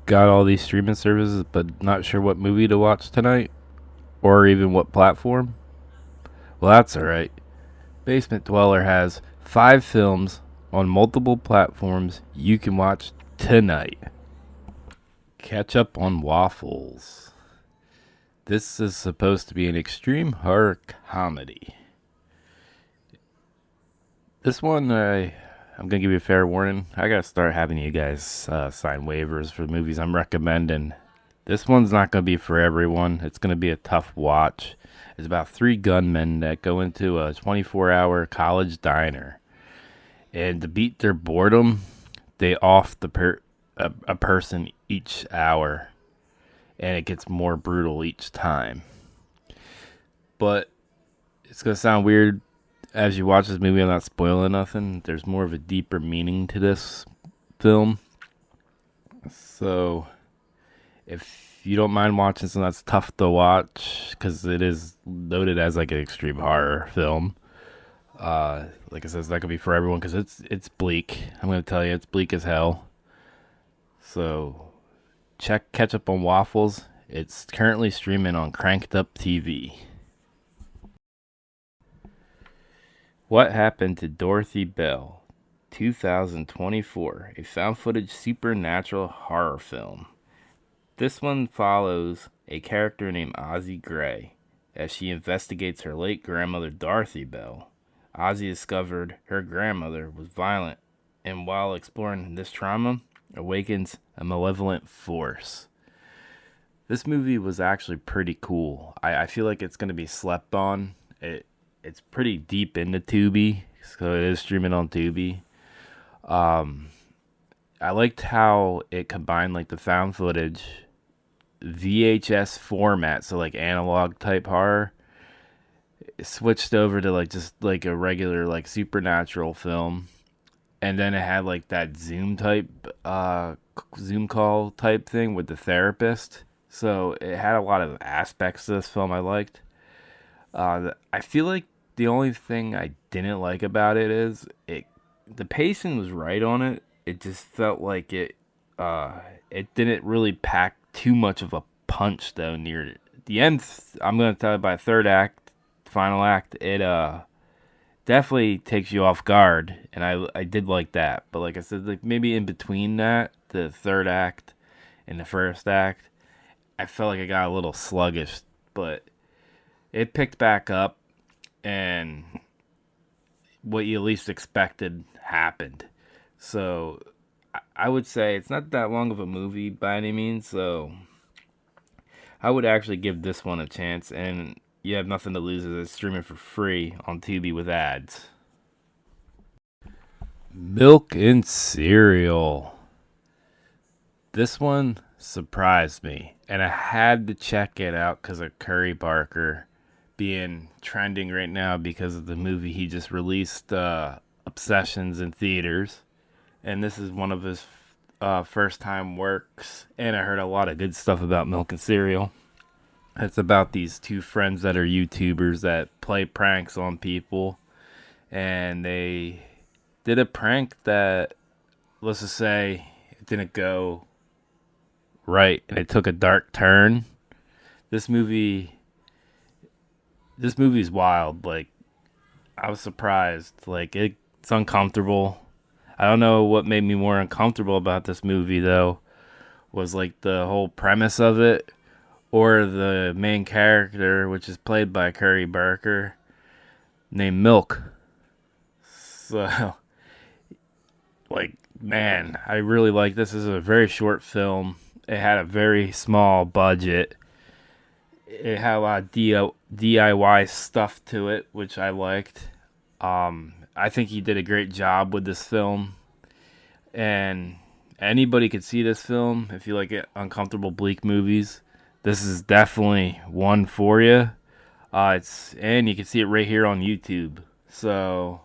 got all these streaming services but not sure what movie to watch tonight or even what platform? Well, that's alright. Basement Dweller has 5 films on multiple platforms you can watch tonight. Catch up on waffles. This is supposed to be an extreme horror comedy. This one, I'm gonna give you a fair warning. I gotta start having you guys sign waivers for the movies I'm recommending. This one's not gonna be for everyone. It's gonna be a tough watch. It's about 3 gunmen that go into a 24-hour college diner, and to beat their boredom, they off a person each hour, and it gets more brutal each time. But it's gonna sound weird as you watch this movie. I'm not spoiling nothing. There's more of a deeper meaning to this film. So if you don't mind watching something that's tough to watch, because it is noted as like an extreme horror film. Like I said, it's not gonna be for everyone because it's bleak. I'm gonna tell you, it's bleak as hell. So catch up on Waffles. It's currently streaming on Cranked Up TV. What Happened to Dorothy Bell? 2024, a found footage supernatural horror film. This one follows a character named Ozzie Gray as she investigates her late grandmother Dorothy Bell. Ozzie discovered her grandmother was violent, and while exploring this trauma, awakens a malevolent force. This movie was actually pretty cool. I feel like it's going to be slept on. It's pretty deep into Tubi, so it is streaming on Tubi. I liked how it combined like the found footage, VHS format, so like analog type horror. It switched over to like just like a regular like supernatural film, and then it had like that Zoom call type thing with the therapist. So it had a lot of aspects to this film I liked. I feel like the only thing I didn't like about it is the pacing was right on it. It just felt like it didn't really pack too much of a punch though near the end. I'm gonna tell you by third act, final act, it definitely takes you off guard, and I did like that. But like I said, like maybe in between that, the third act and the first act, I felt like I got a little sluggish, but it picked back up, and what you least expected happened. So I would say it's not that long of a movie by any means. So I would actually give this one a chance, and you have nothing to lose as it's streaming for free on Tubi with ads. Milk and cereal. This one surprised me, and I had to check it out because of Curry Barker being trending right now because of the movie he just released, Obsessions, in theaters. And this is one of his first time works. And I heard a lot of good stuff about Milk and Cereal. It's about these two friends that are YouTubers that play pranks on people. And they did a prank that, let's just say, it didn't go right and it took a dark turn. This movie this movie's wild. Like, I was surprised. Like, it's uncomfortable. I don't know what made me more uncomfortable about this movie though. Was like the whole premise of it, or the main character, which is played by Curry Barker, named Milk. So, like, man, I really like this. This is a very short film. It had a very small budget. It had a lot of DIY stuff to it, which I liked. I think he did a great job with this film, and anybody could see this film if you like uncomfortable, bleak movies. This is definitely one for you. And you can see it right here on YouTube. So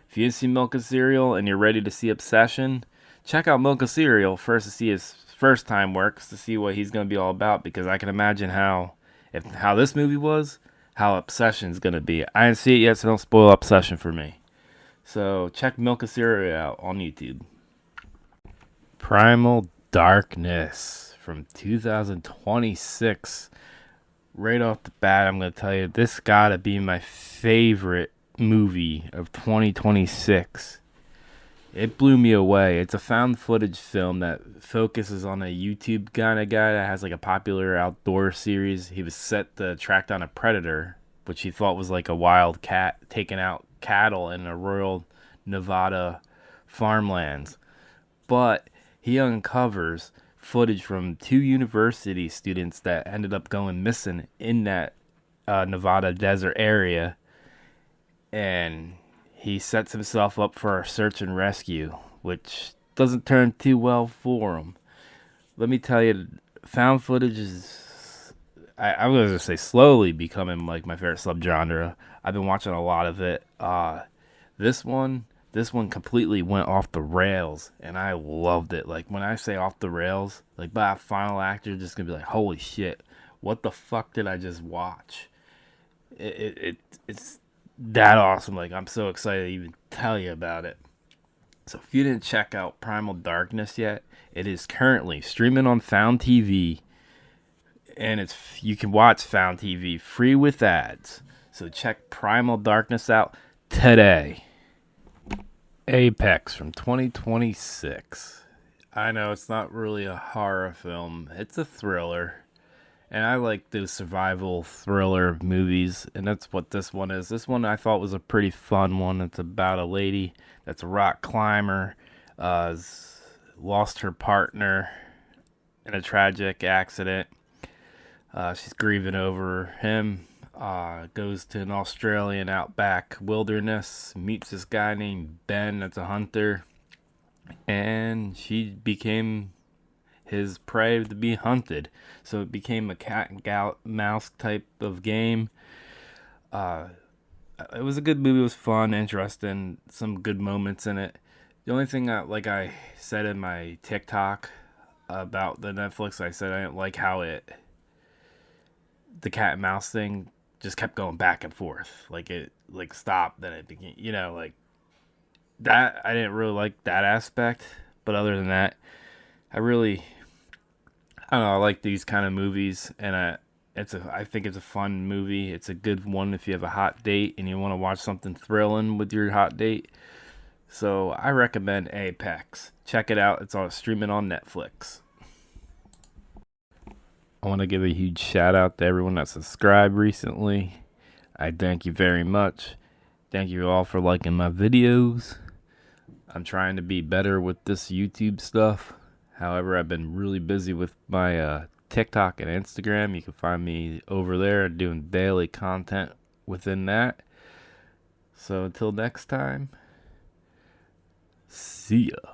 if you didn't see Milk and Cereal and you're ready to see Obsession, check out Milk and Cereal first to see his first time works, to see what he's gonna be all about, because I can imagine how this movie was, how Obsession's gonna be. I didn't see it yet, so don't spoil Obsession for me. So check Milk and Cereal out on YouTube. Primal Darkness from 2026. Right off the bat, I'm going to tell you this got to be my favorite movie of 2026. It blew me away. It's a found footage film that focuses on a YouTube kind of guy that has like a popular outdoor series. He was set to track down a predator, which he thought was like a wild cat taking out cattle in a rural Nevada farmlands. But he uncovers footage from two university students that ended up going missing in that Nevada desert area, and he sets himself up for a search and rescue, which doesn't turn too well for him. Let me tell you, found footage is, I'm going to say, slowly becoming like my favorite subgenre. I've been watching a lot of it. This one, this one completely went off the rails, and I loved it. Like when I say off the rails, like by a final act, you're just gonna be like, "Holy shit, what the fuck did I just watch?" It's that awesome. Like I'm so excited to even tell you about it. So if you didn't check out Primal Darkness yet, it is currently streaming on Found TV, and it's you can watch Found TV free with ads. So check Primal Darkness out today. Apex from 2026. I know it's not really a horror film, it's a thriller. And I like those survival thriller movies, and that's what this one is. This one I thought was a pretty fun one. It's about a lady that's a rock climber, lost her partner in a tragic accident. She's grieving over him. Goes to an Australian outback wilderness, meets this guy named Ben that's a hunter, and she became his prey to be hunted. So it became a cat and mouse type of game. Uh, it was a good movie. It was fun, interesting, some good moments in it. The only thing, like I said in my TikTok about the Netflix, I said I didn't like how the cat and mouse thing just kept going back and forth. Like it like stopped, then it became, like that. I didn't really like that aspect. But other than that, I don't know, I like these kind of movies, and I think it's a fun movie. It's a good one if you have a hot date and you want to watch something thrilling with your hot date. So I recommend Apex. Check it out. It's streaming on Netflix. I want to give a huge shout out to everyone that subscribed recently. I thank you very much. Thank you all for liking my videos. I'm trying to be better with this YouTube stuff. However, I've been really busy with my TikTok and Instagram. You can find me over there doing daily content within that. So until next time, see ya.